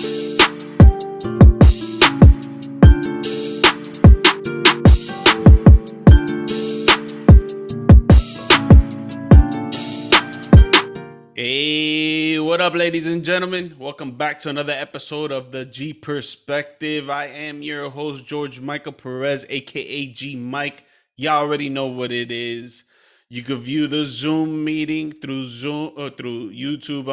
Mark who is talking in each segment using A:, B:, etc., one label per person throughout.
A: Hey, what up, ladies and gentlemen? Welcome back to another episode of the G Perspective. I am your host, George Michael Perez, aka GMike. Y'all already know what it is. You can view the Zoom meeting through through YouTube.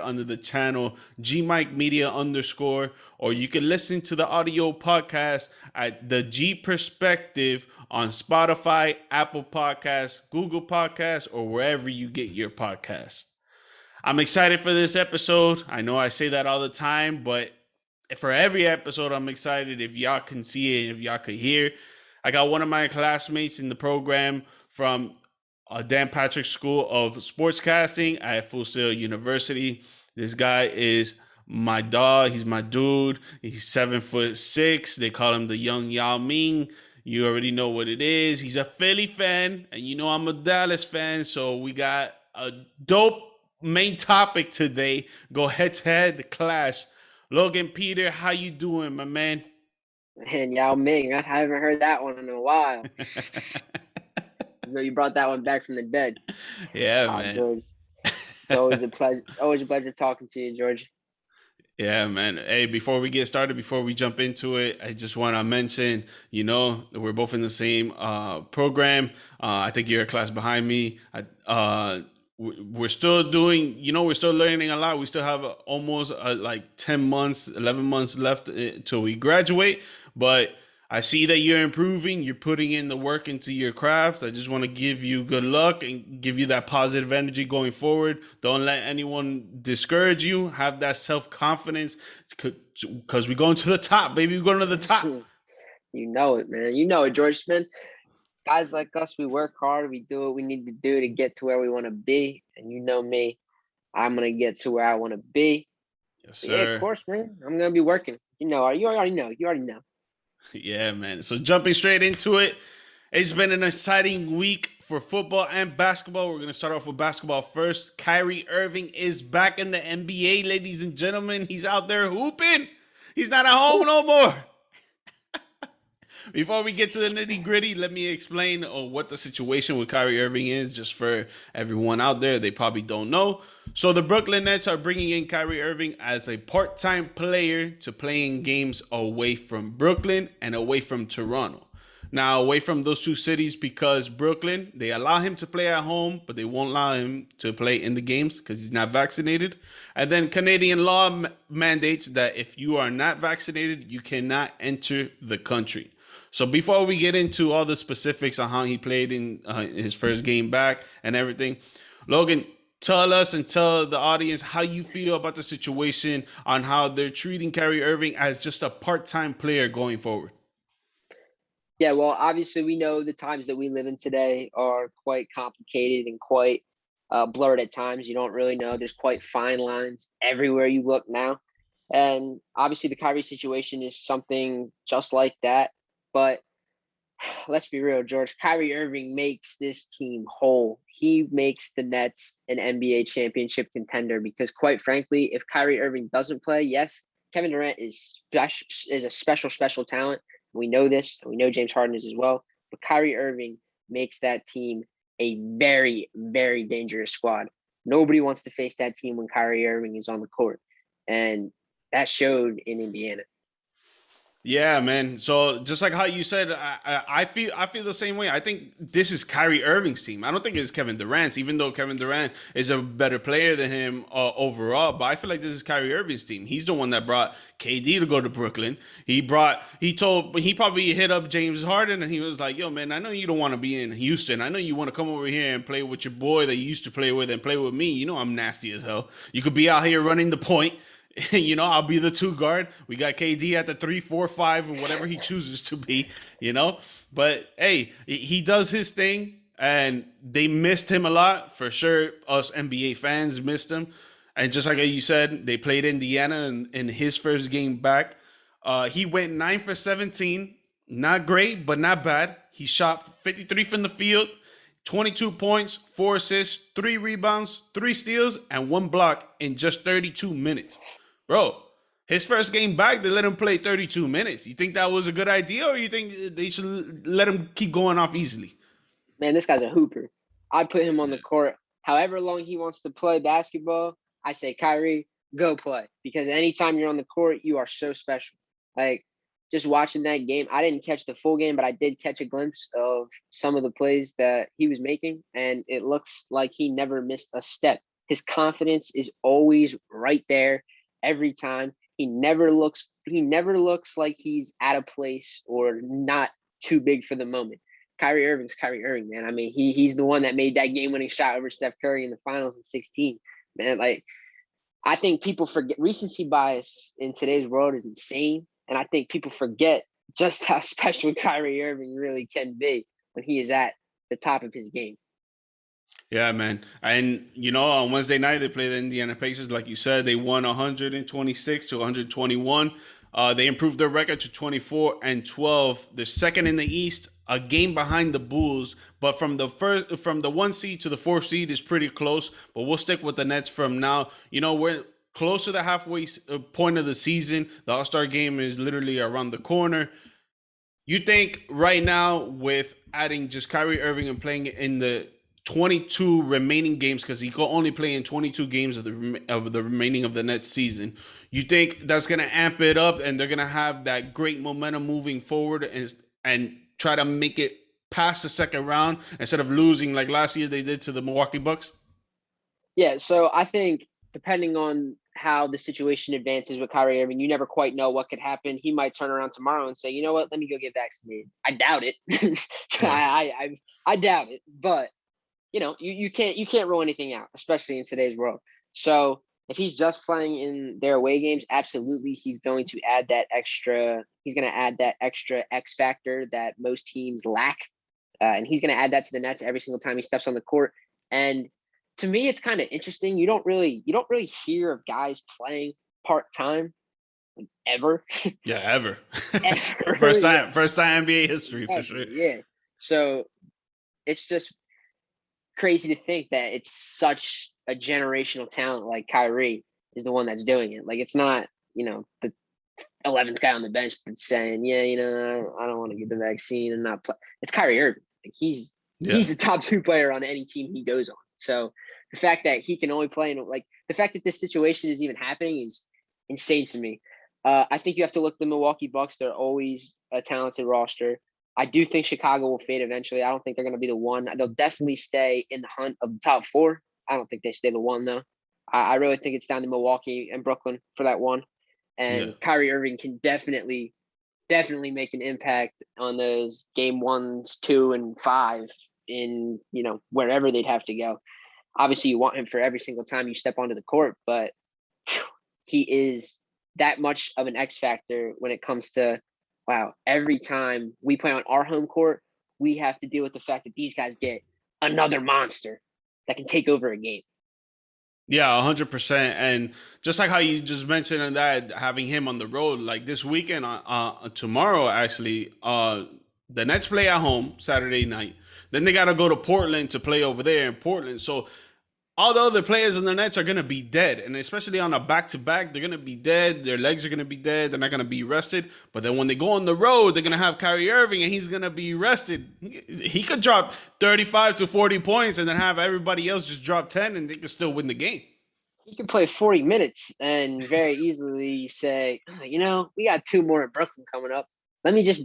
A: Under the channel GMike Media _, or you can listen to the audio podcast at the G Perspective on Spotify, Apple Podcasts, Google Podcasts, or wherever you get your podcasts. I'm excited for this episode. I know I say that all the time, but for every episode, I'm excited. If y'all can see it, if y'all could hear, I got one of my classmates in the program from Dan Patrick School of Sportscasting at Full Sail University. This guy is my dog. He's my dude. He's 7'6". They call him the young Yao Ming. You already know what it is. He's a Philly fan, and you know I'm a Dallas fan, so we got a dope main topic today. Go head-to-head clash. Logan Peter, how you doing, my man?
B: Man, Yao Ming, I haven't heard that one in a while. You brought that one back from the dead.
A: Yeah, man.
B: George, it's always a pleasure. Always a pleasure talking to you, George.
A: Yeah, man. Hey, before we get started, before we jump into it, I just want to mention, we're both in the same program. I think you're a class behind me. We're still doing, we're still learning a lot. We still have almost like 10 months, 11 months left till we graduate. But I see that you're improving. You're putting in the work into your craft. I just want to give you good luck and give you that positive energy going forward. Don't let anyone discourage you. Have that self-confidence because we're going to the top, baby. We're going to the top.
B: You know it, man. You know it, George, man. Guys like us, we work hard. We do what we need to do to get to where we want to be. And you know me, I'm going to get to where I want to be.
A: Yes, sir.
B: Yeah, of course, man. I'm going to be working. You already know.
A: Yeah, man. So jumping straight into it, it's been an exciting week for football and basketball. We're going to start off with basketball first. Kyrie Irving is back in the NBA, ladies and gentlemen. He's out there hooping. He's not at home no more. Before we get to the nitty gritty, let me explain what the situation with Kyrie Irving is, just for everyone out there. They probably don't know. So the Brooklyn Nets are bringing in Kyrie Irving as a part-time player to play in games away from Brooklyn and away from Toronto. Now, away from those two cities, because Brooklyn, they allow him to play at home, but they won't allow him to play in the games because he's not vaccinated. And then Canadian law mandates that if you are not vaccinated, you cannot enter the country. So before we get into all the specifics on how he played in his first game back and everything, Logan, tell us and tell the audience how you feel about the situation on how they're treating Kyrie Irving as just a part-time player going forward.
B: Yeah, well, obviously we know the times that we live in today are quite complicated and quite blurred at times. You don't really know. There's quite fine lines everywhere you look now. And obviously the Kyrie situation is something just like that. But let's be real, George. Kyrie Irving makes this team whole. He makes the Nets an NBA championship contender because, quite frankly, if Kyrie Irving doesn't play, yes, Kevin Durant is a special talent. We know this. We know James Harden is as well. But Kyrie Irving makes that team a very, very dangerous squad. Nobody wants to face that team when Kyrie Irving is on the court. And that showed in Indiana.
A: Yeah, man. So just like how you said, I feel the same way. I think this is Kyrie Irving's team. I don't think it's Kevin Durant's, even though Kevin Durant is a better player than him overall. But I feel like this is Kyrie Irving's team. He's the one that brought KD to go to Brooklyn. He probably hit up James Harden and he was like, "Yo, man, I know you don't want to be in Houston. I know you want to come over here and play with your boy that you used to play with and play with me. You know I'm nasty as hell. You could be out here running the point." I'll be the 2 guard. We got KD at the 3, 4, 5, or whatever he chooses to be, But, hey, he does his thing, and they missed him a lot. For sure, us NBA fans missed him. And just like you said, they played Indiana in his first game back. He went 9 for 17. Not great, but not bad. He shot 53 from the field, 22 points, 4 assists, 3 rebounds, 3 steals, and 1 block in just 32 minutes. Bro, His first game back, they let him play 32 minutes. You think that was a good idea, or you think they should let him keep going off easily?
B: Man, this guy's a hooper. I'd put him on the court however long he wants to play basketball. I say, Kyrie, go play, because anytime you're on the court, you are so special. Like, just watching that game, I didn't catch the full game, but I did catch a glimpse of some of the plays that he was making, and it looks like he never missed a step. His confidence is always right there every time. He never looks like he's out of place or not too big for the moment. Kyrie Irving's Kyrie Irving, man. I mean, he's the one that made that game-winning shot over Steph Curry in the finals in 16. Man, like, I think people forget recency bias in today's world is insane. And I think people forget just how special Kyrie Irving really can be when he is at the top of his game.
A: Yeah, man. And, on Wednesday night, they played the Indiana Pacers. Like you said, they won 126 to 121. They improved their record to 24-12. They're second in the East, a game behind the Bulls. But from the 1 seed to the 4th seed is pretty close. But we'll stick with the Nets from now. We're close to the halfway point of the season. The All-Star game is literally around the corner. You think right now, with adding just Kyrie Irving and playing in the 22 remaining games, because he can only play in 22 games of the remaining of the next season, you think that's going to amp it up and they're going to have that great momentum moving forward and try to make it past the second round instead of losing like last year they did to the Milwaukee Bucks?
B: Yeah, so I think depending on how the situation advances with Kyrie Irving, you never quite know what could happen. He might turn around tomorrow and say, you know what, let me go get vaccinated. I doubt it.
A: Yeah.
B: I doubt it, but you can't rule anything out, especially in today's world. So if he's just playing in their away games, absolutely he's going to add that extra. He's going to add that extra X factor that most teams lack, and he's going to add that to the Nets every single time he steps on the court. And to me, it's kind of interesting. You don't really hear of guys playing part-time ever.
A: Yeah, ever.
B: Ever.
A: First time NBA history for sure.
B: Yeah. So it's just crazy to think that it's such a generational talent like Kyrie is the one that's doing it. Like, it's not, the 11th guy on the bench that's saying, yeah, I don't want to get the vaccine and not play. It's Kyrie Irving. Like, he's the top 2 player on any team he goes on. So the fact that he can only play the fact that this situation is even happening is insane to me. I think you have to look at the Milwaukee Bucks. They're always a talented roster. I do think Chicago will fade eventually. I don't think they're going to be the one. They'll definitely stay in the hunt of the top 4. I don't think they stay the one, though. I really think it's down to Milwaukee and Brooklyn for that one. And Kyrie Irving can definitely make an impact on those game 1s, 2, and 5 in, wherever they'd have to go. Obviously, you want him for every single time you step onto the court, but he is that much of an X factor when it comes to, wow, every time we play on our home court, we have to deal with the fact that these guys get another monster that can take over a game.
A: Yeah, 100%. And just like how you just mentioned that, having him on the road, like this weekend, tomorrow, actually, the Nets play at home Saturday night. Then they got to go to Portland to play over there in Portland. So all the other players in the Nets are going to be dead. And especially on a back-to-back, they're going to be dead. Their legs are going to be dead. They're not going to be rested. But then when they go on the road, they're going to have Kyrie Irving, and he's going to be rested. He could drop 35 to 40 points and then have everybody else just drop 10, and they could still win the game.
B: He could play 40 minutes and very easily say, we got 2 more in Brooklyn coming up. Let me just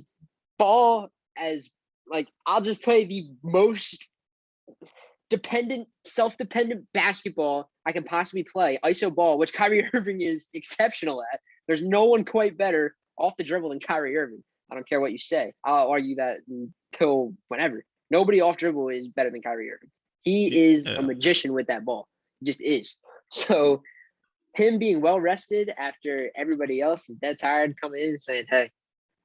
B: ball I'll just play the most self-dependent basketball I can possibly play, iso ball, which Kyrie Irving is exceptional at. There's no one quite better off the dribble than Kyrie Irving. I don't care what you say. I'll argue that until whenever. Nobody off dribble is better than Kyrie Irving. He is a magician with that ball. He just is. So him being well rested after everybody else is dead tired, coming in and saying, hey,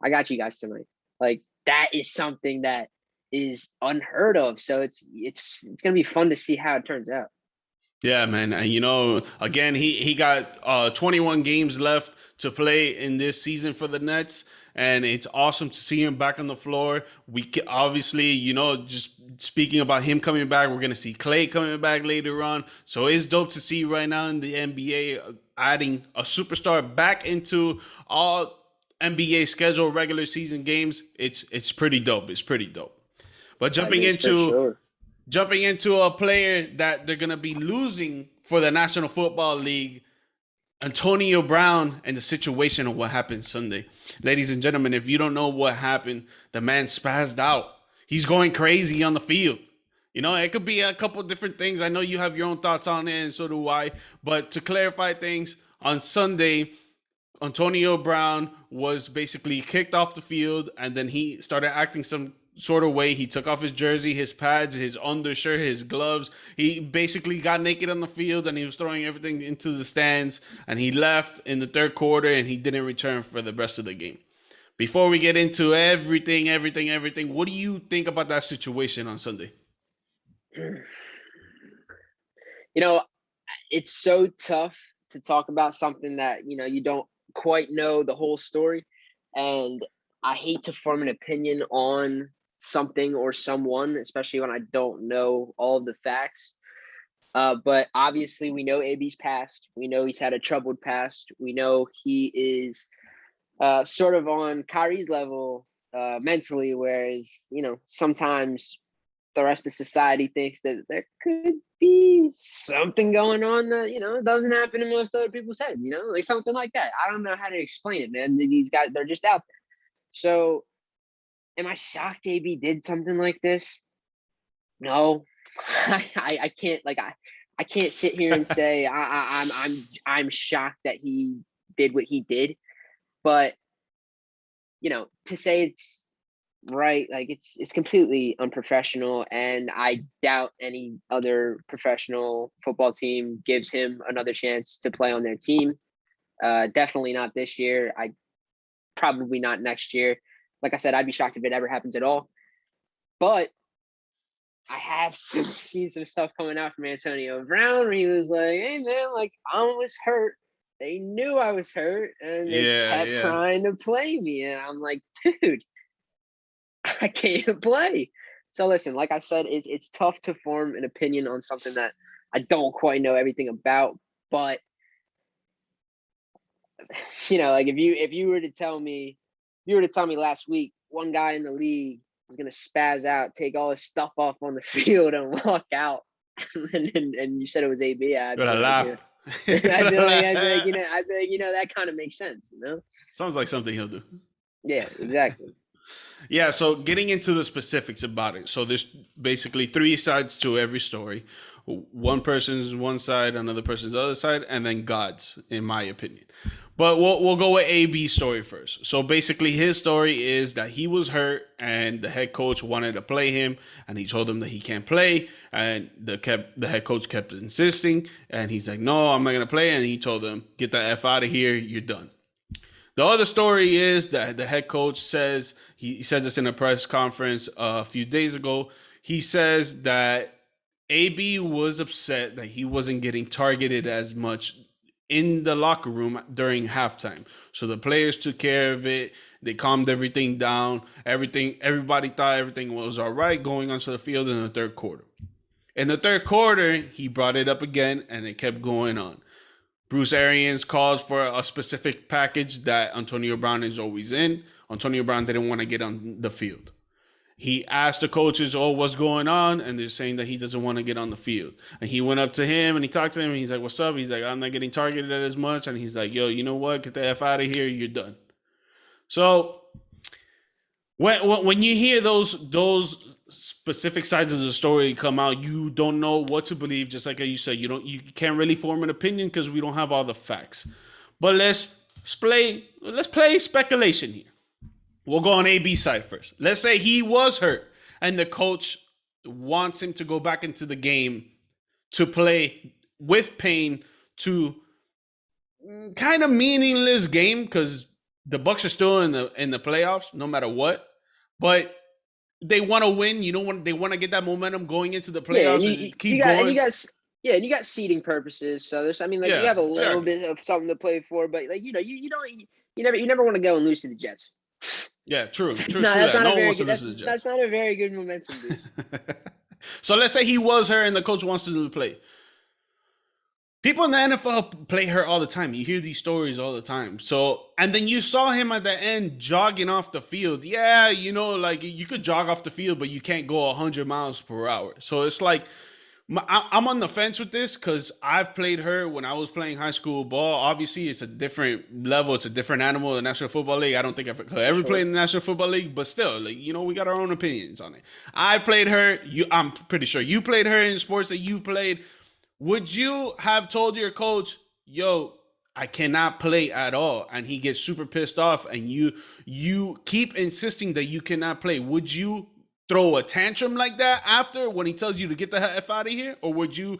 B: I got you guys tonight. Like, that is something that is unheard of. So it's going to be fun to see how it turns out.
A: Yeah, man. And again, he got 21 games left to play in this season for the Nets, and it's awesome to see him back on the floor. Obviously, just speaking about him coming back, we're gonna see Clay coming back later on. So it's dope to see right now in the NBA adding a superstar back into all NBA schedule regular season games. It's pretty dope. It's pretty dope. But
B: That is for sure.
A: jumping into a player that they're going to be losing for the National Football League, Antonio Brown, and the situation of what happened Sunday. Ladies and gentlemen, if you don't know what happened, the man spazzed out. He's going crazy on the field. It could be a couple different things. I know you have your own thoughts on it, and so do I. But to clarify things, on Sunday, Antonio Brown was basically kicked off the field, and then he started acting some sort of way. He took off his jersey, his pads, his undershirt, his gloves. He basically got naked on the field, and he was throwing everything into the stands. And he left in the third quarter, and he didn't return for the rest of the game. Before we get into everything, what do you think about that situation on Sunday?
B: You know, it's so tough to talk about something that, you don't quite know the whole story. And I hate to form an opinion on something or someone, especially when I don't know all of the facts. But obviously, we know AB's past. We know he's had a troubled past. We know he is sort of on Kyrie's level mentally, whereas, sometimes the rest of society thinks that there could be something going on that, doesn't happen in most other people's head, like something like that. I don't know how to explain it, man. These guys, they're just out there. So am I shocked AB did something like this? No. I can't I can't sit here and say I'm shocked that he did what he did. But to say it's right, like it's completely unprofessional, and I doubt any other professional football team gives him another chance to play on their team. Definitely not this year. I probably not next year. Like I said, I'd be shocked if it ever happens at all. But I have seen some stuff coming out from Antonio Brown where he was like, "Hey man, like I was hurt. They knew I was hurt, and they kept
A: Yeah.
B: trying to play me." And I'm like, dude, I can't play. So listen, like I said, it's tough to form an opinion on something that I don't quite know everything about. But like if you were to tell me, last week one guy in the league was gonna spaz out, take all his stuff off on the field, and walk out, and you said it was AB, I'd
A: But
B: be
A: I
B: like,
A: laughed.
B: I'd be like, that kind of makes sense,
A: Sounds like something he'll do.
B: Yeah, exactly.
A: Yeah, so getting into the specifics about it. So there's basically three sides to every story. One person's one side, another person's the other side, and then God's, in my opinion. But we'll go with AB's story first. So basically, his story is that he was hurt, and the head coach wanted to play him, and he told him that he can't play, and the head coach kept insisting, and he's like, "No, I'm not gonna play," and he told him, "Get the f out of here, you're done." The other story is that the head coach says, he said this in a press conference a few days ago. He says that AB was upset that he wasn't getting targeted as much in the locker room during halftime. So the players took care of it. They calmed everything down. Everybody thought everything was all right going onto the field in the third quarter. In the third quarter, he brought it up again, and it kept going on. Bruce Arians called for a specific package that Antonio Brown is always in. Antonio Brown didn't want to get on the field. He asked the coaches, "Oh, what's going on?" And they're saying that he doesn't want to get on the field. And he went up to him and he talked to him. And he's like, "What's up?" He's like, "I'm not getting targeted as much." And he's like, "Yo, you know what? Get the F out of here. You're done." So when you hear those specific sides of the story come out, you don't know what to believe. Just like you said, you can't really form an opinion because we don't have all the facts. But let's play speculation here. We'll go on AB side first. Let's say he was hurt and the coach wants him to go back into the game to play with pain to kind of meaningless game because the Bucks are still in the playoffs no matter what. But they want to win. They want to get that momentum going into the
B: Yeah,
A: playoffs and keep going.
B: Yeah, and you got seeding purposes. So there's, I mean, like you
A: Yeah,
B: have a little
A: exactly.
B: bit of something to play for, but like you don't you never want to go and lose to the Jets.
A: Yeah, true,
B: It's
A: true,
B: not
A: true
B: that's
A: that.
B: not a
A: No one
B: very
A: wants to
B: good
A: lose to the
B: that's
A: Jets.
B: not a very good momentum boost.
A: So let's say he was her and the coach wants to play. People in the NFL play her all the time. You hear these stories all the time. So, and then you saw him at the end jogging off the field. Yeah, you know, like you could jog off the field, but you can't go 100 miles per hour. So it's like, I'm on the fence with this because I've played her when I was playing high school ball. Obviously, it's a different level. It's a different animal. The National Football League. I don't think I could
B: For
A: ever play
B: sure.
A: in the National Football League, but still, like, you know, we got our own opinions on it. I played her. I'm pretty sure you played her in sports that you played. Would you have told your coach, "Yo, I cannot play at all," and he gets super pissed off, and you keep insisting that you cannot play? Would you throw a tantrum like that after when he tells you to get the F out of here, or would you,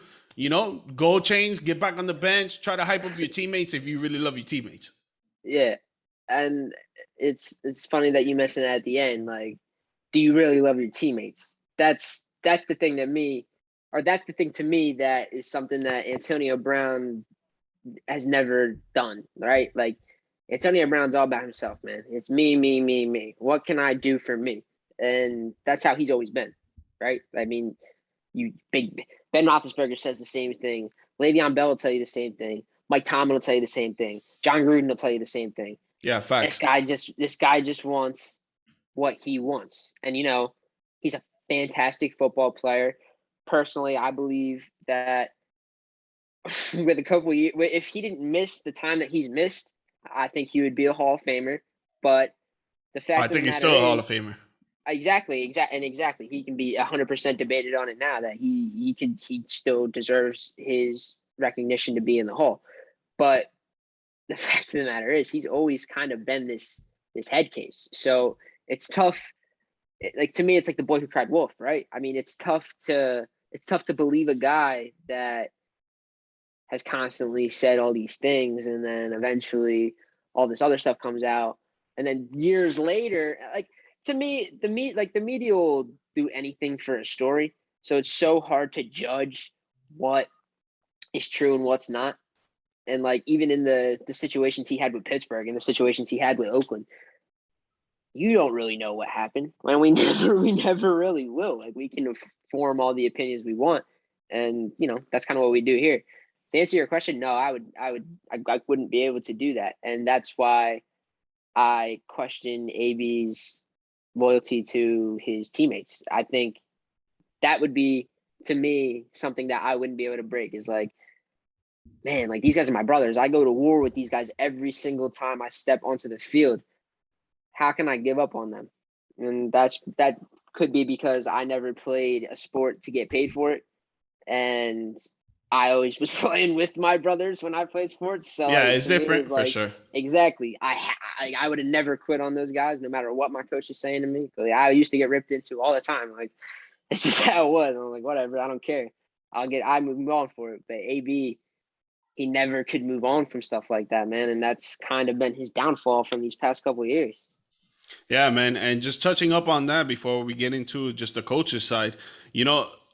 A: go change, get back on the bench, try to hype up your teammates if you really love your teammates?
B: Yeah. And it's funny that you mentioned that at the end. Like, do you really love your teammates? That's the thing that me or that's the thing to me that is something that Antonio Brown has never done, right? Like Antonio Brown's all about himself, man. It's me, me, me, me. What can I do for me? And that's how he's always been, right? I mean, you big Ben Roethlisberger says the same thing. Le'Veon Bell will tell you the same thing. Mike Tomlin will tell you the same thing. John Gruden will tell you the same thing.
A: Yeah,
B: This
A: facts.
B: guy just this guy just wants what he wants, and he's a fantastic football player. Personally, I believe that with a couple years, if he didn't miss the time that he's missed, I think he would be a Hall of Famer. But the
A: I
B: fact of the
A: think he's
B: matter
A: still a Hall of
B: is,
A: Famer.
B: exactly, he can be 100% debated on it now that he still deserves his recognition to be in the Hall. But the fact of the matter is, he's always kind of been this head case. So it's tough. Like to me, it's like the boy who cried wolf, right? I mean, it's tough to believe a guy that has constantly said all these things, and then eventually all this other stuff comes out, and then years later, like to me, the media will do anything for a story, so it's so hard to judge what is true and what's not. And like even in the situations he had with Pittsburgh and the situations he had with Oakland, you don't really know what happened. And we never really will. Like we can form all the opinions we want, and that's kind of what we do here. To answer your question, no, I wouldn't be able to do that, and that's why I question AB's loyalty to his teammates. I think that would be, to me, something that I wouldn't be able to break. Is like, man, like these guys are my brothers. I go to war with these guys every single time I step onto the field. How can I give up on them? And that could be because I never played a sport to get paid for it, and I always was playing with my brothers when I played sports. So
A: Yeah,
B: like
A: it's
B: to me, it's
A: different for
B: like
A: sure.
B: exactly. I would have never quit on those guys, no matter what my coach is saying to me. I used to get ripped into all the time. Like it's just how it was. I'm like, whatever, I don't care. I move on for it. But AB, he never could move on from stuff like that, man, and that's kind of been his downfall from these past couple of years.
A: Yeah, man. And just touching up on that before we get into just the coach's side,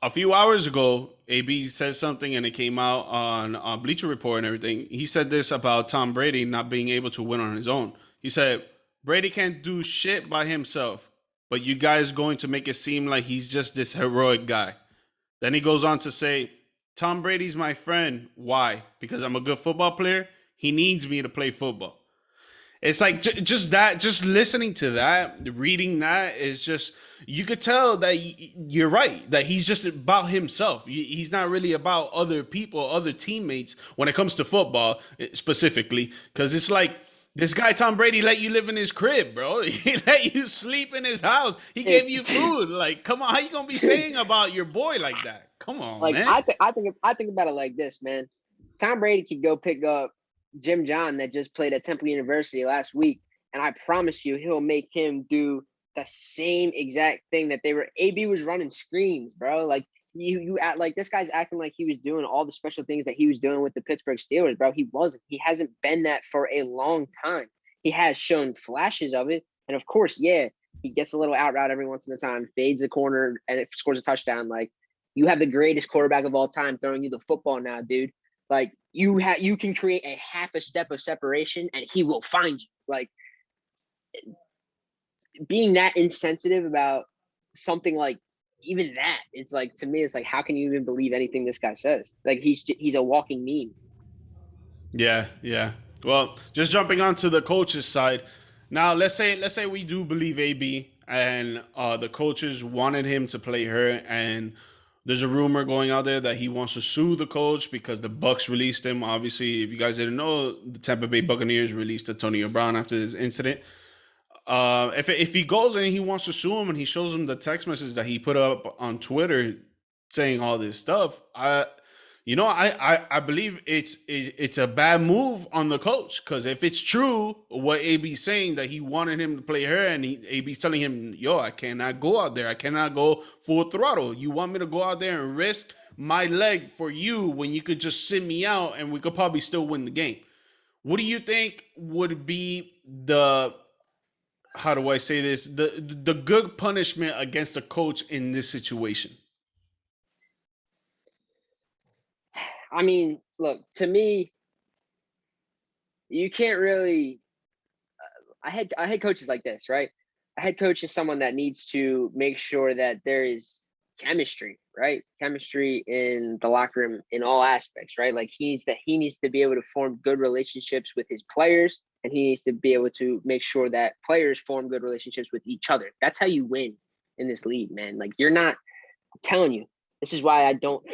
A: a few hours ago, AB said something and it came out on Bleacher Report and everything. He said this about Tom Brady not being able to win on his own. He said, Brady can't do shit by himself, but you guys going to make it seem like he's just this heroic guy. Then he goes on to say, Tom Brady's my friend. Why? Because I'm a good football player. He needs me to play football. It's like just that, just listening to that, reading that is just, you could tell that you're right, that he's just about himself. He's not really about other people, other teammates when it comes to football specifically. Because it's like, this guy, Tom Brady, let you live in his crib, bro. He let you sleep in his house. He gave you
B: It,
A: food. Like, come on, how you going to be saying about your boy like that? Come on,
B: like
A: man.
B: I think about it like this, man. Tom Brady could go pick up Jim John that just played at Temple University last week, and I promise you, he'll make him do the same exact thing that they were. AB was running screens, bro. Like you act like this guy's acting like he was doing all the special things that he was doing with the Pittsburgh Steelers, bro. He wasn't. He hasn't been that for a long time. He has shown flashes of it, and of course, yeah, he gets a little out route every once in a time, fades the corner, and it scores a touchdown. Like You have the greatest quarterback of all time throwing you the football now, dude. Like you can create a half a step of separation and he will find you. Like being that insensitive about something like even that, it's like, to me, it's like, how can you even believe anything this guy says? Like he's a walking meme.
A: Yeah, yeah. Well, just jumping onto the coach's side. Now, let's say we do believe AB and the coaches wanted him to play her, and there's a rumor going out there that he wants to sue the coach because the Bucks released him. Obviously, if you guys didn't know, the Tampa Bay Buccaneers released Antonio Brown after this incident. If he goes and he wants to sue him and he shows him the text message that he put up on Twitter saying all this stuff, I believe it's a bad move on the coach, because if it's true what AB's saying, that he wanted him to play her, and AB's telling him, yo, I cannot go out there, I cannot go full throttle. You want me to go out there and risk my leg for you when you could just sit me out and we could probably still win the game? What do you think would be the, how do I say this, the good punishment against a coach in this situation?
B: I mean, look, to me, you can't really. I had coaches like this, right? A head coach is someone that needs to make sure that there is chemistry, right? Chemistry in the locker room in all aspects, right? Like he needs to be able to form good relationships with his players, and he needs to be able to make sure that players form good relationships with each other. That's how you win in this league, man. Like you're not. I'm telling you, this is why I don't.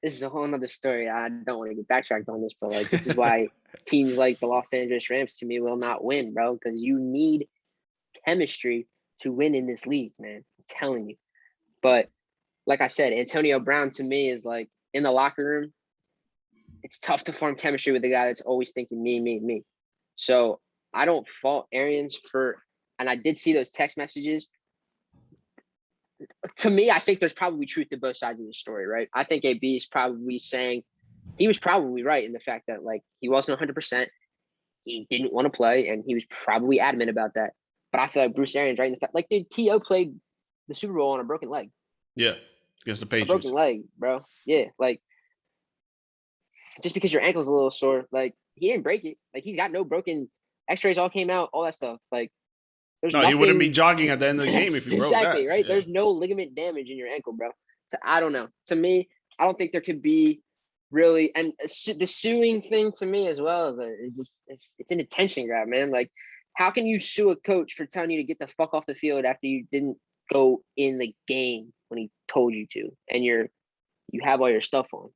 B: This is a whole nother story. I don't want to get backtracked on this, but like this is why teams like the Los Angeles Rams, to me, will not win, bro, because you need chemistry to win in this league, man. I'm telling you. But like I said, Antonio Brown to me is like, in the locker room, it's tough to form chemistry with a guy that's always thinking me, me, me. So I don't fault Arians for, and I did see those text messages. To me, I think there's probably truth to both sides of the story, right? I think AB is probably saying, he was probably right in the fact that like he wasn't 100%. He didn't want to play, and he was probably adamant about that. But I feel like Bruce Arians right in the fact, like, dude, T.O. played the Super Bowl on a broken leg.
A: Yeah, against the
B: A broken
A: Patriots.
B: leg, bro. Yeah, like just because your ankle's a little sore, like he didn't break it. Like he's got no broken. X-rays all came out, all that stuff. Like there's
A: No, he wouldn't be
B: nothing.
A: jogging at the end of the game if he broke
B: Exactly,
A: that.
B: right?
A: Yeah.
B: There's no ligament damage in your ankle, bro. So I don't know. To me, I don't think there could be really, and the suing thing to me as well is just it's an attention grab, man. Like, how can you sue a coach for telling you to get the fuck off the field after you didn't go in the game when he told you to, and you have all your stuff on?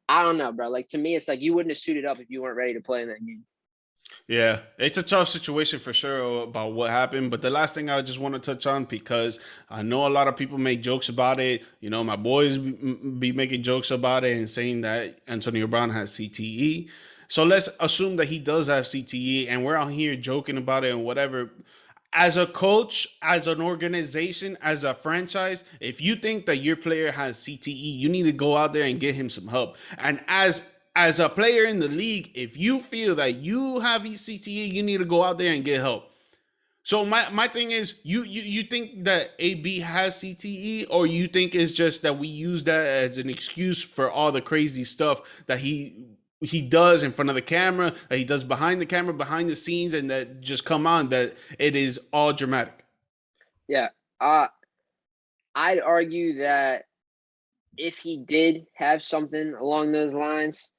B: I don't know, bro. Like to me, it's like you wouldn't have suited up if you weren't ready to play in that game.
A: Yeah, it's a tough situation for sure about what happened. But the last thing I just want to touch on, because I know a lot of people make jokes about it. You know, my boys be making jokes about it and saying that Antonio Brown has CTE. So let's assume that he does have CTE, and we're out here joking about it and whatever. As a coach, as an organization, as a franchise, if you think that your player has CTE, you need to go out there and get him some help. And as a player in the league, if you feel that you have CTE, you need to go out there and get help. So my thing is, you think that AB has CTE, or you think it's just that we use that as an excuse for all the crazy stuff that he does in front of the camera, that he does behind the camera, behind the scenes, and that just come on, that it is all dramatic.
B: Yeah. I'd argue that if he did have something along those lines,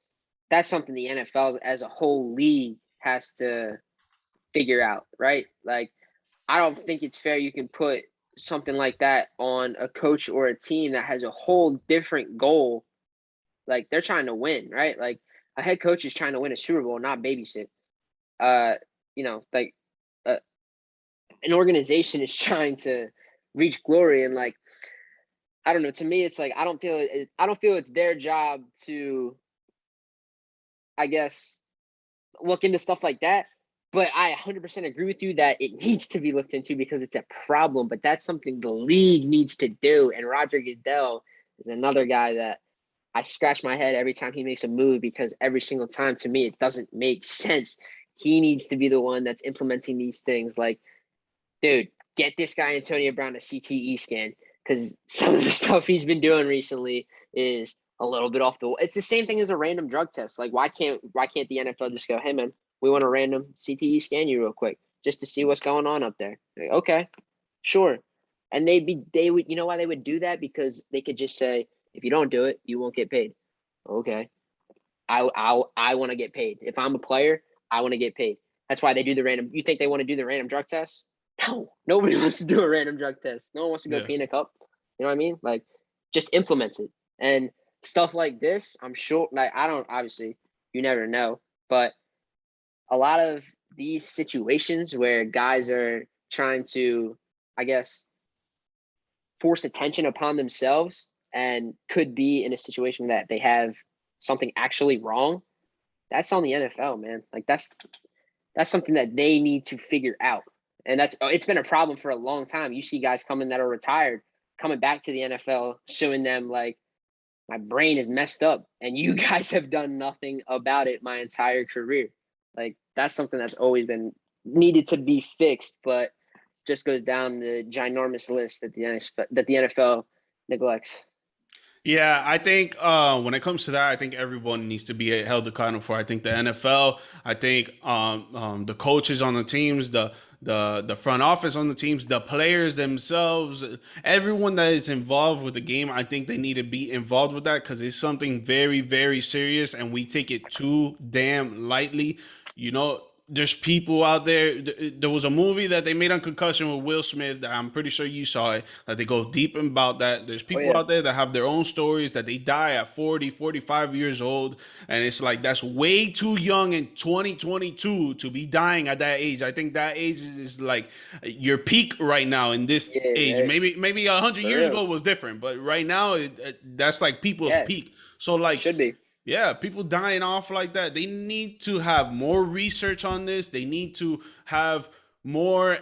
B: that's something the NFL as a whole league has to figure out, right? Like, I don't think it's fair you can put something like that on a coach or a team that has a whole different goal. Like, they're trying to win, right? Like, a head coach is trying to win a Super Bowl, not babysit. Like an organization is trying to reach glory, and like, I don't know. To me, it's like I don't feel it's their job to, I guess, look into stuff like that. But I 100% agree with you that it needs to be looked into because it's a problem. But that's something the league needs to do. And Roger Goodell is another guy that I scratch my head every time he makes a move, because every single time, to me, it doesn't make sense. He needs to be the one that's implementing these things. Like, dude, get this guy Antonio Brown a CTE scan. because some of the stuff he's been doing recently is a little bit off the wall. It's the same thing as a random drug test. Like, why can't the NFL just go, hey man, we want a random CTE scan you real quick just to see what's going on up there? Like, okay, sure. And they would, you know why they would do that? Because they could just say, if you don't do it, you won't get paid. Okay. I want to get paid. If I'm a player, I want to get paid. That's why they do the random. You think they want to do the random drug test? No, nobody wants to do a random drug test. No one wants to go pee in a cup. You know what I mean? Like, just implement it. And stuff like this, I'm sure, like, I don't, obviously, you never know, but a lot of these situations where guys are trying to, I guess, force attention upon themselves and could be in a situation that they have something actually wrong, that's on the NFL, man. Like, that's something that they need to figure out. And it's been a problem for a long time. You see guys coming that are retired, coming back to the NFL, suing them like, my brain is messed up and you guys have done nothing about it my entire career. Like, that's something that's always been needed to be fixed, but just goes down the ginormous list that the NFL neglects.
A: Yeah, I think when it comes to that, I think everyone needs to be held accountable for. I think the NFL, I think the coaches on the teams, the front office on the teams, the players themselves, everyone that is involved with the game, I think they need to be involved with that because it's something very, very serious, and we take it too damn lightly. You know, there's people out there. There was a movie that they made on concussion with Will Smith that I'm pretty sure you saw it. That they go deep about that. There's people out there that have their own stories that they die at 40, 45 years old. And it's like, that's way too young in 2022 to be dying at that age. I think that age is like your peak right now in this age.
B: Right?
A: Maybe 100 years ago was different, but right now that's like people's peak. So like,
B: should be.
A: Yeah, people dying off like that. They need to have more research on this. They need to have more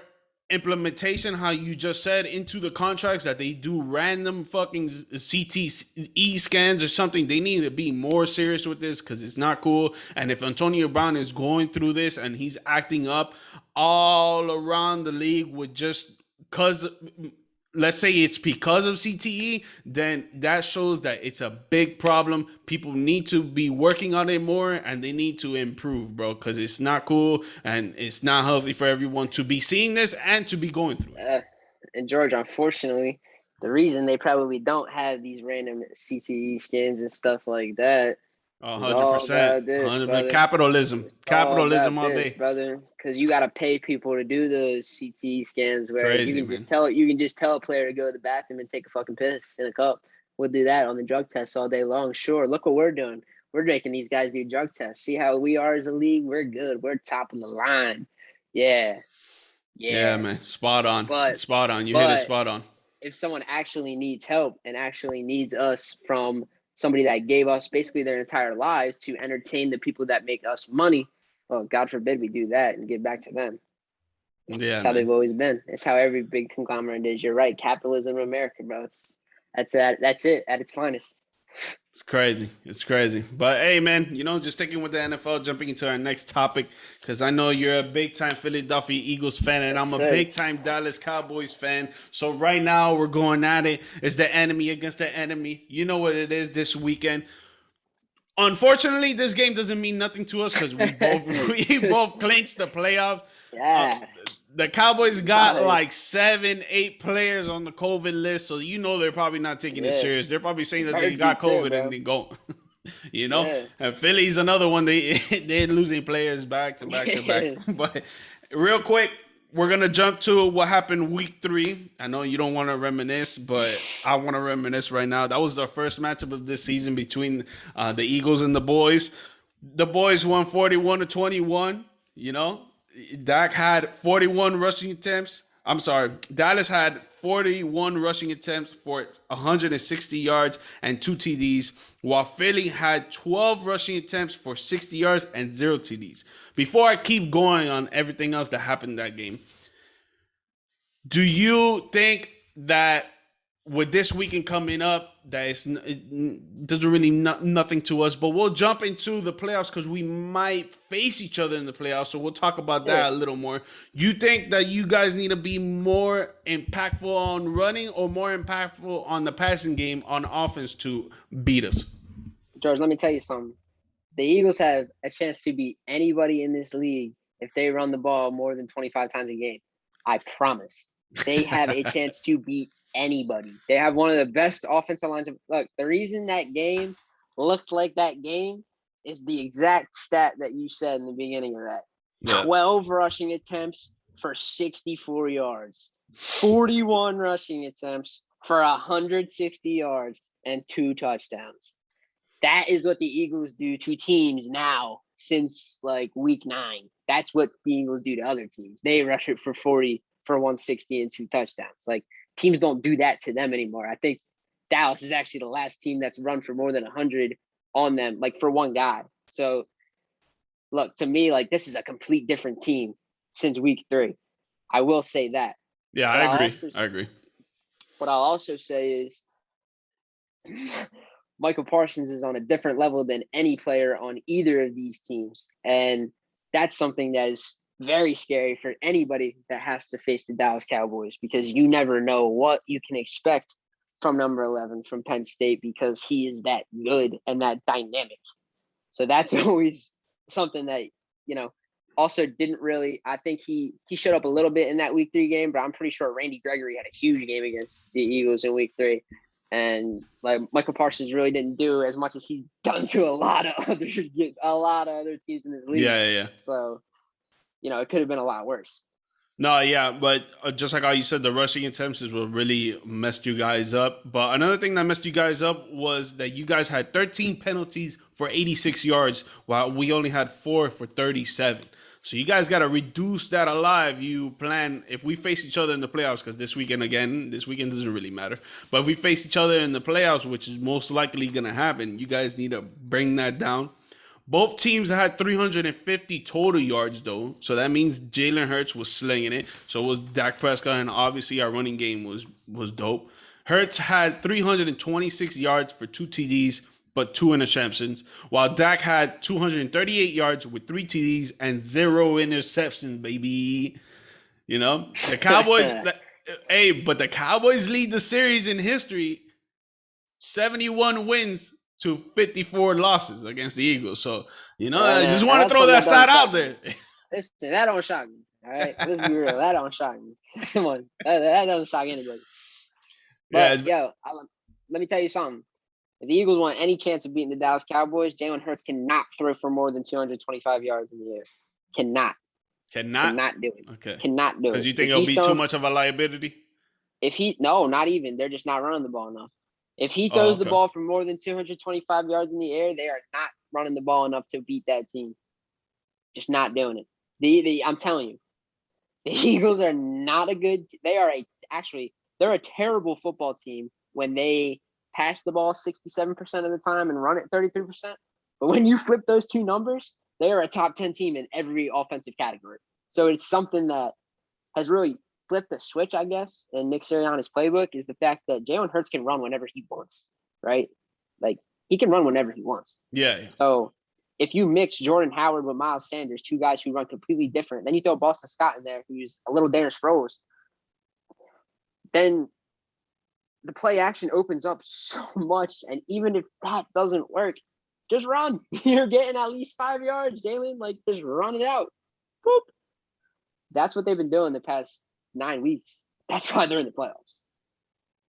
A: implementation, how you just said, into the contracts that they do random fucking CTE scans or something. They need to be more serious with this because it's not cool. And if Antonio Brown is going through this and he's acting up all around the league with just because, let's say it's because of CTE, then that shows that it's a big problem. People need to be working on it more and they need to improve, bro, because it's not cool and it's not healthy for everyone to be seeing this and to be going through it.
B: And George, unfortunately, the reason they probably don't have these random CTE scans and stuff like that
A: 100%. 100%. Capitalism all day,
B: brother. Because you got to pay people to do those CT scans where
A: Crazy,
B: you can just tell a player to go to the bathroom and take a fucking piss in a cup. We'll do that on the drug tests all day long. Sure, look what we're doing. We're making these guys do drug tests. See how we are as a league? We're good. We're top of the line. Yeah,
A: man. Spot on. Spot on. You hit it spot on.
B: If someone actually needs help and actually needs us from somebody that gave us basically their entire lives to entertain the people that make us money, well, God forbid we do that and give back to them. That's how they've always been. It's how every big conglomerate is. You're right. Capitalism in America, bro. That's it at its finest.
A: It's crazy. It's crazy. But hey, man, just sticking with the NFL, jumping into our next topic, because I know you're a big-time Philadelphia Eagles fan, and I'm a big-time Dallas Cowboys fan. So right now we're going at it. It's the enemy against the enemy. You know what it is this weekend. Unfortunately, this game doesn't mean nothing to us because we both clinched the playoffs.
B: Yeah.
A: The Cowboys got like 7-8 players on the COVID list, so they're probably not taking it serious. They're probably saying that they got COVID and they go. And Philly's another one. They're losing players back to back to back. But real quick, we're gonna jump to what happened week 3. I know you don't want to reminisce, but I want to reminisce right now. That was the first matchup of this season between the Eagles and the boys. The boys won 41-21. Dak had 41 rushing attempts. I'm sorry. Dallas had 41 rushing attempts for 160 yards and 2 TDs, while Philly had 12 rushing attempts for 60 yards and 0 TDs. Before I keep going on everything else that happened in that game, do you think that with this weekend coming up, it doesn't really nothing to us. But we'll jump into the playoffs because we might face each other in the playoffs. So we'll talk about that a little more. You think that you guys need to be more impactful on running or more impactful on the passing game on offense to beat us?
B: George, let me tell you something. The Eagles have a chance to beat anybody in this league if they run the ball more than 25 times a game. I promise. They have a chance to beat anybody. They have one of the best offensive lines. Look, the reason that game looked like that game is the exact stat that you said in the beginning of that. Yeah. 12 rushing attempts for 64 yards, 41 rushing attempts for 160 yards, and 2 touchdowns. That is what the Eagles do to teams now since like week 9. That's what the Eagles do to other teams. They rush it for 40, for 160 and 2 touchdowns. Like, teams don't do that to them anymore. I think Dallas is actually the last team that's run for more than 100 on them, like for one guy. So look, to me, like, this is a complete different team since week 3. I will say that.
A: Yeah, I agree.
B: What I'll also say is Michael Parsons is on a different level than any player on either of these teams. And that's something that is very scary for anybody that has to face the Dallas Cowboys, because you never know what you can expect from number 11 from Penn State, because he is that good and that dynamic. So that's always something that, you know, also didn't really, I think he showed up a little bit in that week 3 game, but I'm pretty sure Randy Gregory had a huge game against the Eagles in week 3. And like Michael Parsons really didn't do as much as he's done to a lot of other teams in this league.
A: Yeah.
B: So, you know, it could have been a lot worse.
A: No, yeah, but just like how you said, the rushing attempts is what really messed you guys up. But another thing that messed you guys up was that you guys had 13 penalties for 86 yards, while we only had 4 for 37. So you guys got to reduce that alive. You plan, if we face each other in the playoffs, because this weekend doesn't really matter. But if we face each other in the playoffs, which is most likely going to happen, you guys need to bring that down. Both teams had 350 total yards, though. So that means Jalen Hurts was slinging it. So was Dak Prescott, and obviously our running game was dope. Hurts had 326 yards for 2 TDs, but 2 interceptions, while Dak had 238 yards with 3 TDs and 0 interceptions, baby. You know, the Cowboys, but the Cowboys lead the series in history, 71 wins to 54 losses against the Eagles. So, you know, I just want to throw that stat out there.
B: Listen, that don't shock me. All right, let's be real. That don't shock me. Come on, that doesn't shock anybody. But let me tell you something. If the Eagles want any chance of beating the Dallas Cowboys, Jalen Hurts cannot throw for more than 225 yards in the air. Cannot do it.
A: Okay.
B: Cannot do it.
A: Because you think it'll be too much of a liability?
B: No, not even. They're just not running the ball enough. If he throws the ball for more than 225 yards in the air, they are not running the ball enough to beat that team. Just not doing it. I'm telling you, the Eagles are not a good. They're a terrible football team when they pass the ball 67% of the time and run it 33%. But when you flip those two numbers, they are a top 10 team in every offensive category. So it's something that has really flipped the switch, I guess, in Nick Sirianni's playbook, is the fact that Jalen Hurts can run whenever he wants, right? Like, he can run whenever he wants.
A: Yeah.
B: So if you mix Jordan Howard with Miles Sanders, 2 guys who run completely different, then you throw Boston Scott in there, who's a little Darren Sproles, then the play action opens up so much. And even if that doesn't work, just run. You're getting at least 5 yards, Jalen. Like, just run it out. Boop. That's what they've been doing the past 9 weeks. That's why they're in the playoffs.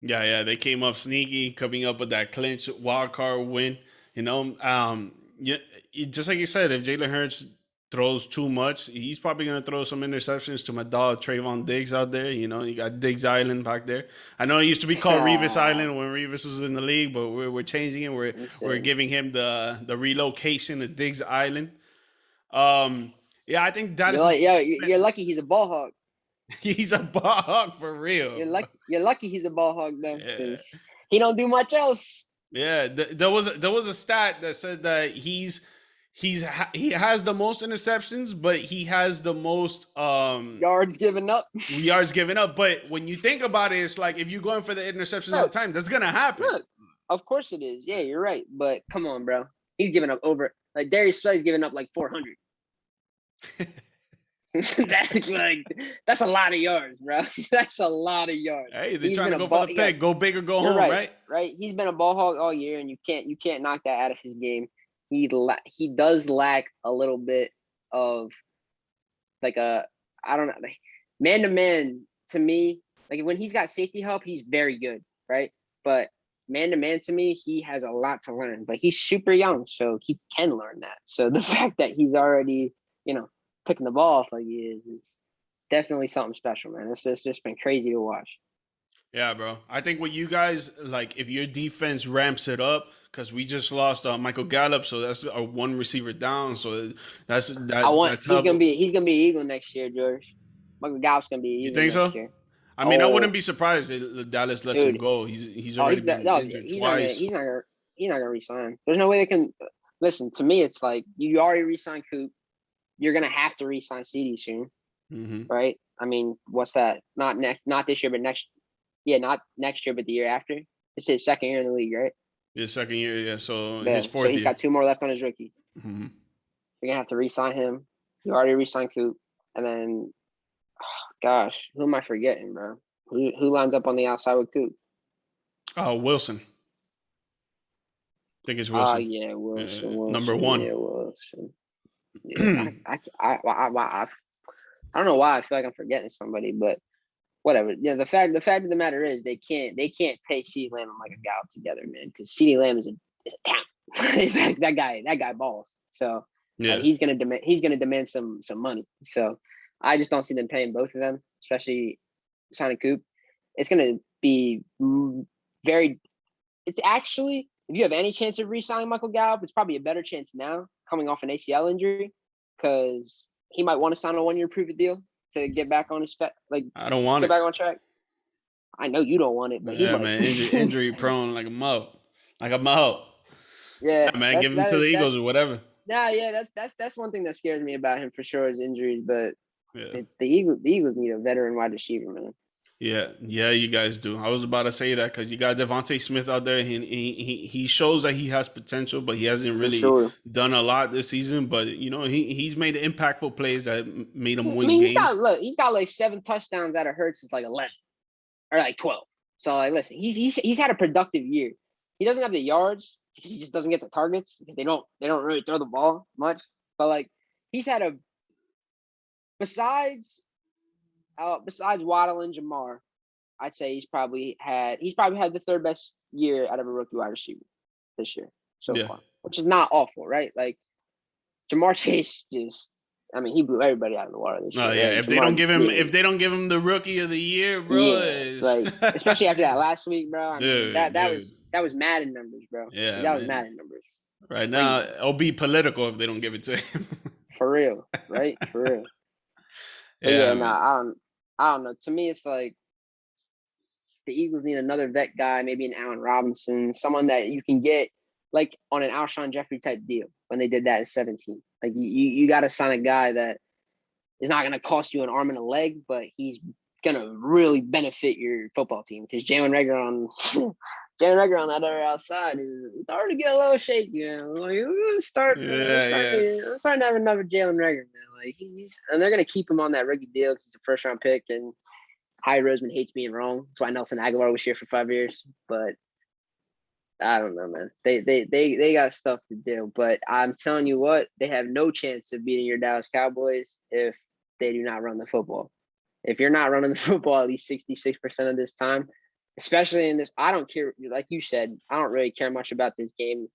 A: Yeah. They came up sneaky, coming up with that clinch wild card win. You know, just like you said, if Jalen Hurts throws too much, he's probably going to throw some interceptions to my dog Trayvon Diggs out there. You know, you got Diggs Island back there. I know it used to be called Revis Island when Revis was in the league, but we're changing it. We're giving him the relocation of Diggs Island. Yeah, I think that
B: you're lucky he's a ball hog.
A: He's a ball hog for real.
B: You're lucky he's a ball hog though, because he don't do much else.
A: Yeah, there was a stat that said that he's he has the most interceptions, but he has the most
B: yards given up.
A: yards given up. But when you think about it, it's like if you're going for the interceptions all the time, that's gonna happen.
B: Look, of course it is. Yeah, you're right. But come on, bro. He's giving up over like Darius Slay's giving up like 400. That's a lot of yards, bro. That's a lot of yards.
A: Hey, they're trying to go for the pick. Go big or go home, right?
B: Right. He's been a ball hog all year, and you can't knock that out of his game. He does lack a little bit of like I don't know, like man to man. To me, like when he's got safety help, he's very good, right? But man to man, to me, he has a lot to learn. But he's super young, so he can learn that. So the fact that he's already, picking the ball off like he is definitely something special, man. It's just been crazy to watch.
A: Yeah, bro. I think what you guys like, if your defense ramps it up, because we just lost Michael Gallup, so that's a one receiver down. So that's
B: he's gonna be Eagle next year, George. Michael Gallup's gonna be Eagle.
A: You think so?
B: Year.
A: I mean, I wouldn't be surprised if Dallas lets him go. He's already been injured twice.
B: He's not gonna resign. There's no way they can. Listen, to me, it's like you already re-signed Coop. You're gonna have to re-sign CD soon, right? I mean, what's that? Not this year, but next. Yeah, not next year, but the year after. It's his second year in the league, right?
A: His second year, yeah. So his fourth
B: year. So he's got 2 more left on his rookie. You're gonna have to re-sign him. You already re-signed Coop, and then, gosh, who am I forgetting, bro? Who lines up on the outside with Coop?
A: Wilson. I think it's Wilson.
B: Yeah, Wilson.
A: Number 1.
B: Yeah, Wilson. Yeah, I don't know why I feel like I'm forgetting somebody, but whatever. Yeah, the fact of the matter is they can't pay CeeDee Lamb and Michael Gallup together, man, because CeeDee Lamb is a talent. that guy balls. So
A: yeah,
B: he's gonna demand some money. So I just don't see them paying both of them, especially signing Coop. It's gonna be very. It's actually, if you have any chance of re-signing Michael Gallup, it's probably a better chance now coming off an ACL injury, because he might want to sign a 1-year prove-it deal to get back on his
A: I don't want
B: get back on track. I know you don't want it, but
A: yeah, man, injury prone like a mo. Yeah, man, give him to the Eagles or whatever.
B: Yeah, that's one thing that scares me about him for sure is injuries. But the Eagles need a veteran wide receiver, man.
A: Yeah, you guys do. I was about to say that because you got Devontae Smith out there. He shows that he has potential, but he hasn't really done a lot this season. But he's made impactful plays that made him win games.
B: He's got like 7 touchdowns out of Hurts is like 11 or like 12. So like, listen, he's had a productive year. He doesn't have the yards because he just doesn't get the targets because they don't really throw the ball much. But like, he's had besides Waddle and Jamar, I'd say he's probably had the 3rd best year out of a rookie wide receiver this year so far, which is not awful, right? Like Jamar Chase he blew everybody out of the water this year.
A: Oh yeah, right? If they don't give him the rookie of the year, bro,
B: like especially after that last week, bro. That was Madden numbers, bro.
A: Yeah,
B: that was Madden numbers.
A: Right now, it'll be political if they don't give it to him.
B: For real, right? For real. But I don't know. To me, it's like the Eagles need another vet guy, maybe an Allen Robinson, someone that you can get like on an Alshon Jeffrey type deal when they did that in 17. Like you got to sign a guy that is not going to cost you an arm and a leg, but he's going to really benefit your football team, because Jalen Reagor on that other outside is starting to get a little shaky. Like, I'm starting to have another Jalen Reagor, man. Like and they're going to keep him on that rookie deal because he's a 1st-round pick, and Hy Roseman hates being wrong. That's why Nelson Aguilar was here for 5 years. But I don't know, man. They got stuff to do. But I'm telling you what, they have no chance of beating your Dallas Cowboys if they do not run the football. If you're not running the football at least 66% of this time, especially in this, I don't care. Like you said, I don't really care much about this game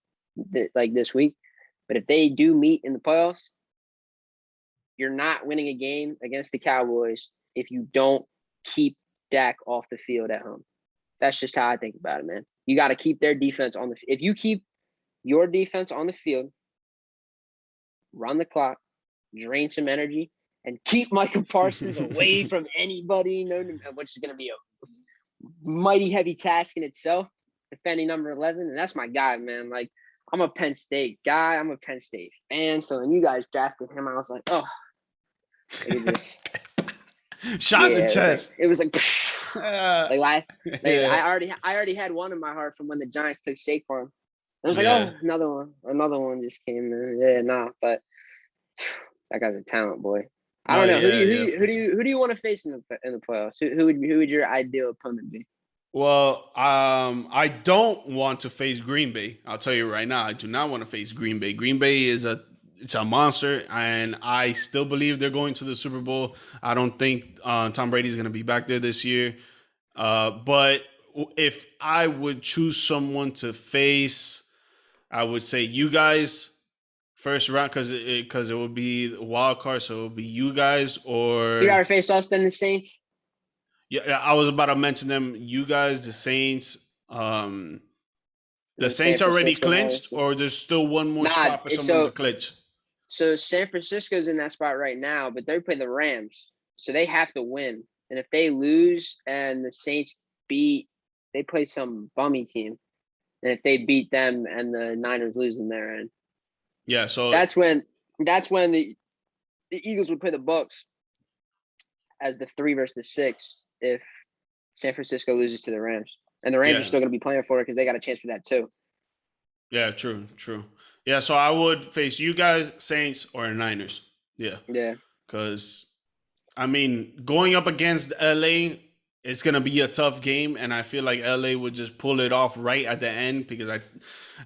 B: like this week. But if they do meet in the playoffs, you're not winning a game against the Cowboys if you don't keep Dak off the field at home. That's just how I think about it, man. You got to keep their defense on the – if you keep your defense on the field, run the clock, drain some energy, and keep Michael Parsons away from anybody, which is going to be a mighty heavy task in itself, defending number 11. And that's my guy, man. Like, I'm a Penn State guy. I'm a Penn State fan. So when you guys drafted him, I was like, oh, it just
A: Shot in the chest.
B: it was like like
A: Yeah.
B: I already had one in my heart from when the Giants took Saquon. I was like,
A: Yeah.
B: oh, another one just came in. Yeah, nah, but that guy's a talent, boy. I don't know. Who do you want to face in the playoffs? Who would your ideal opponent be?
A: Well, I don't want to face Green Bay. I'll tell you right now, I do not want to face Green Bay. Green Bay it's a monster, and I still believe they're going to the Super Bowl. I don't think Tom Brady's going to be back there this year. But if I would choose someone to face, I would say you guys first round because it would be a wild card, so it would be you guys or
B: You gotta face us then the Saints.
A: Yeah, I was about to mention them. You guys, the Saints. The Saints already clinched, or there's still one more spot for someone to clinch.
B: So San Francisco's in that spot right now, but they play the Rams, so they have to win. And if they lose and the Saints they play some bummy team. And if they beat them and the Niners lose in their end,
A: yeah. So
B: that's when the Eagles would play the Bucs as the 3 versus the 6 if San Francisco loses to the Rams. And the Rams are still going to be playing for it because they got a chance for that too.
A: Yeah, true. Yeah, so I would face you guys, Saints, or Niners. Yeah.
B: Yeah.
A: Because, I mean, going up against LA, it's going to be a tough game, and I feel like LA would just pull it off right at the end because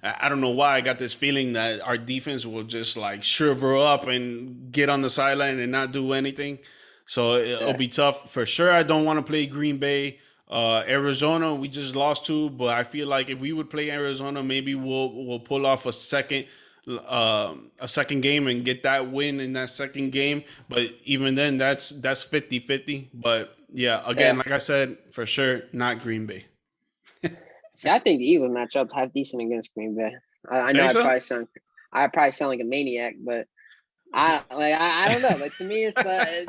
A: I don't know why I got this feeling that our defense will just like shrivel up and get on the sideline and not do anything. So it'll be tough for sure. I don't want to play Green Bay. Arizona, we just lost to, but I feel like if we would play Arizona, maybe we'll pull off a second game and get that win in that second game. But even then, that's 50-50. But yeah, again, like I said, for sure, not Green Bay.
B: See, I think the Eagles match up half decent against Green Bay. I know I probably sound like a maniac, but I don't know. Like to me, it's like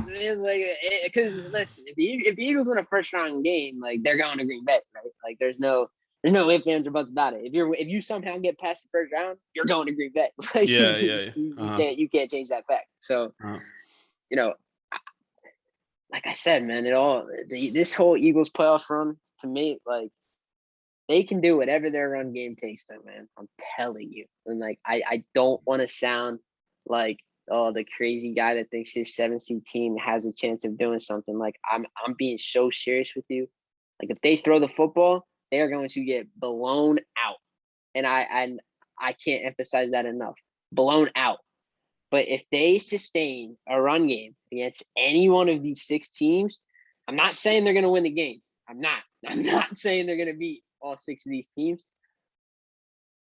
B: because listen, if the Eagles win a first round game, like they're going to Green Bay, right? Like there's no ifs, ands, or buts about it. If you somehow get past the first round, you're going to Green Bay. Like, you can't change that fact. So, you know, like I said, man, this whole Eagles playoff run to me, like they can do whatever their run game takes them, man. I'm telling you, and like I don't want to sound like the crazy guy that thinks his 7 seed team has a chance of doing something. Like I'm being so serious with you. Like if they throw the football, they are going to get blown out. And I can't emphasize that enough. Blown out. But if they sustain a run game against any one of these 6 teams, I'm not saying they're going to win the game. I'm not saying they're going to beat all 6 of these teams.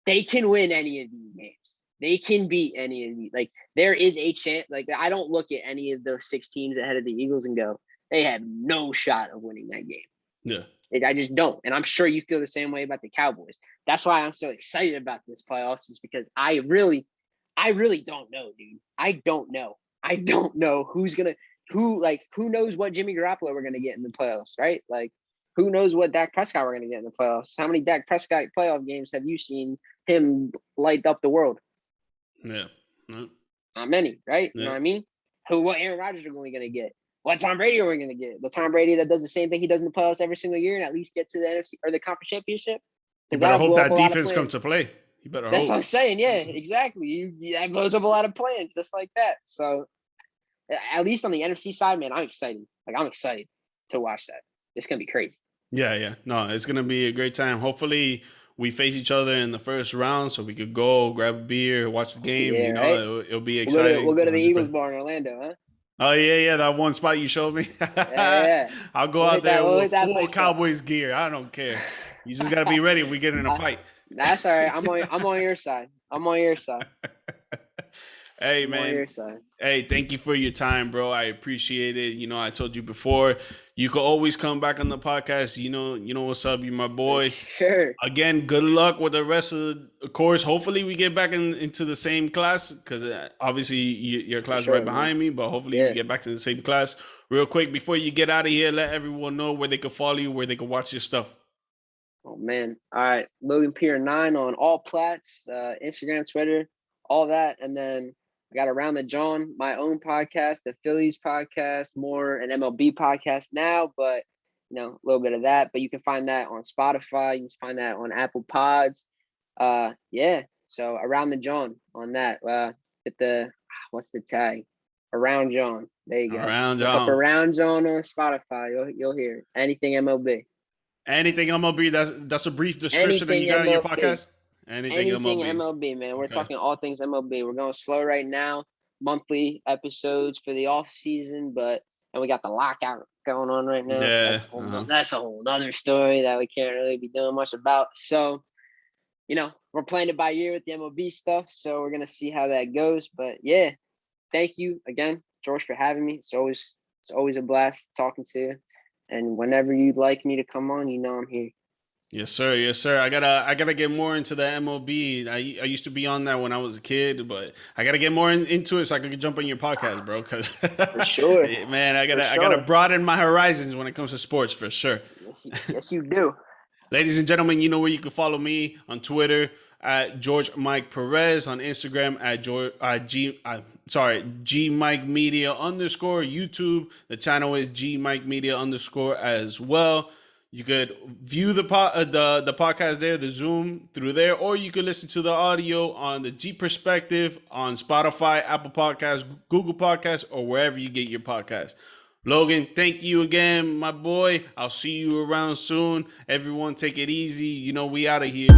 B: They can win any of these games. They can beat any of these. Like there is a chance. Like I don't look at any of those 6 teams ahead of the Eagles and go, they have no shot of winning that game.
A: Yeah.
B: I just don't. And I'm sure you feel the same way about the Cowboys. That's why I'm so excited about this playoffs, is because I really don't know, dude. I don't know who knows what Jimmy Garoppolo we're gonna get in the playoffs, right? Like who knows what Dak Prescott we're gonna get in the playoffs? How many Dak Prescott playoff games have you seen him light up the world?
A: Yeah.
B: Not many, right?
A: Yeah.
B: You know what I mean? What Aaron Rodgers are we gonna get? What Tom Brady are we going to get? The Tom Brady that does the same thing he does in the playoffs every single year and at least get to the NFC or the conference championship?
A: You better hope that defense comes to play. You better hope.
B: That's what I'm saying. Yeah, exactly. That blows up a lot of plans just like that. So at least on the NFC side, man, I'm excited. Like I'm excited to watch that. It's going to be crazy.
A: Yeah. No, it's going to be a great time. Hopefully we face each other in the first round so we could go grab a beer, watch the game.
B: Yeah, right?
A: It'll be exciting.
B: We'll go to the Eagles bar in Orlando, huh?
A: Oh, yeah, that one spot you showed me.
B: Yeah.
A: I'll go out there with full Cowboys gear. I don't care. You just got to be ready if we get in a fight.
B: That's all right. I'm on your side.
A: Hey, man. Hey, thank you for your time, bro. I appreciate it. You know, I told you before, you could always come back on the podcast. You know what's up. You're my boy.
B: Sure.
A: Again, good luck with the rest of the course. Hopefully we get back into the same class because obviously your class right behind me, but hopefully we get back to the same class. Real quick, before you get out of here, let everyone know where they can follow you, where they can watch your stuff.
B: Oh man. All right. Logan Peter 9 on all plats, Instagram, Twitter, all that. And then I got Around the John, my own podcast, the Phillies podcast, more an MLB podcast now, but a little bit of that. But you can find that on Spotify. You can find that on Apple Pods. Yeah. So Around the John on that. With the what's the tag? Around John. There you go.
A: Around
B: Look up
A: John.
B: Around John on Spotify. You'll hear it. Anything MLB.
A: Anything MLB, that's a brief description that you got on your podcast? Anything
B: MLB, man. We're talking all things MLB. We're going slow right now. Monthly episodes for the off season, and we got the lockout going on right now.
A: Yeah.
B: So that's a whole other story that we can't really be doing much about. So, we're playing it by ear with the MLB stuff. So we're gonna see how that goes. But yeah, thank you again, George, for having me. It's always a blast talking to you. And whenever you'd like me to come on, I'm here.
A: Yes, sir. Yes, sir. I gotta get more into the MLB. I used to be on that when I was a kid, but I gotta get more into it so I can jump on your podcast, bro. Because
B: for sure,
A: man, I gotta broaden my horizons when it comes to sports for sure.
B: Yes, you do.
A: Ladies and gentlemen, you know where you can follow me on Twitter at GMike Perez, on Instagram at GMike Media _ YouTube. The channel is GMike Media _ as well. You could view the podcast there, the Zoom through there, or you could listen to the audio on the G Perspective on Spotify, Apple Podcasts, Google Podcasts, or wherever you get your podcasts. Logan, thank you again, my boy. I'll see you around soon. Everyone, take it easy. We out of here.